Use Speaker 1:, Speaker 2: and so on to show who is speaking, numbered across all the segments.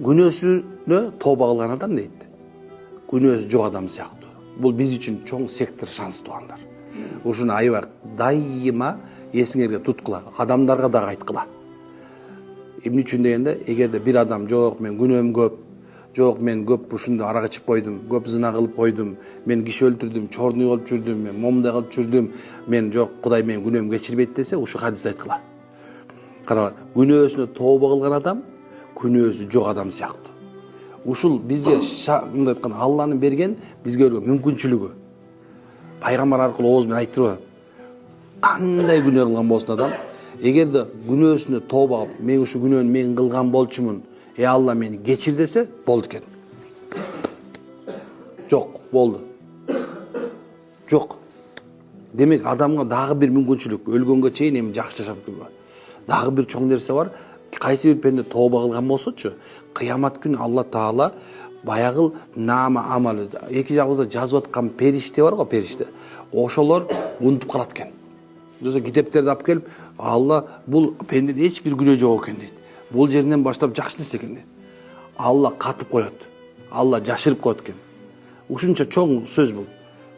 Speaker 1: күнөөсүнө тооба кылган адам дейт. Күнөөсү жок адам сыяктуу. Бул биз үчүн чоң сектор шанс тугандар. Ушуну аябай дайыма эсиңерге туткула, адамдарга дагы айткыла. Эмне үчүн дегенде, эгерде бир адам жок, мен күнөөм көп, жок, мен көп ушундай арак ичип койдум, көп зына кылып койдум, мен киши өлтүрдүм, черный болуп жүрдүм, мен момундай кылып жүрдүм, мен жок, Кудай менин күнөөм кечирбейт десе, ушу хадисти айткыла. Кара, күнөөсүнө тооба кылган адам күнөөсү жок адам сыяктуу. Ушул бизге мындай айтканда Алланын берген бизге мүмкүнчүлүгү. Пайгамбар аркылуу ооз менен айтып атат. Кандай күнөө кылган болсун адам, эгерде күнөөсүнө тооба кылып, мен ушу күнөөнү мен кылган болчумун, Алла мени кечир десе, болду экен. Жок, болду. Жок. Демек, адамга дагы бир мүмкүнчүлүк, өлгөнгө чейин эми жакшы жашап жүргөн. Дагы бир чоң нерсе бар. Кайсы бир пенде тооба кылган болсочу, кыямат күнү Алла Таала баягыл нама амал, эки жагыбызда жазып аткан периште бар го, периште. Ошолор унутуп калат экен. Жосо китептерди алып келип, Алла бул пендеде эч бир күнөө жок экен дейт. Бул жеринен баштап жакшы нерсе экен дейт. Алла катып коет. Алла жашырып коет экен. Ушунча чоң сөз бул.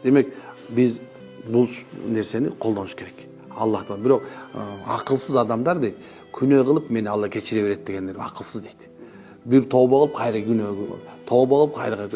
Speaker 1: Демек, биз бул нерсени колдонуш керек. Аллахтан. Бирок акылсыз адамдар дейт, күнөө кылып мени Алла кечире берет дегендер акылсыз дейт. Бир тооба кылып кайра күнөө, тооба кылып кайра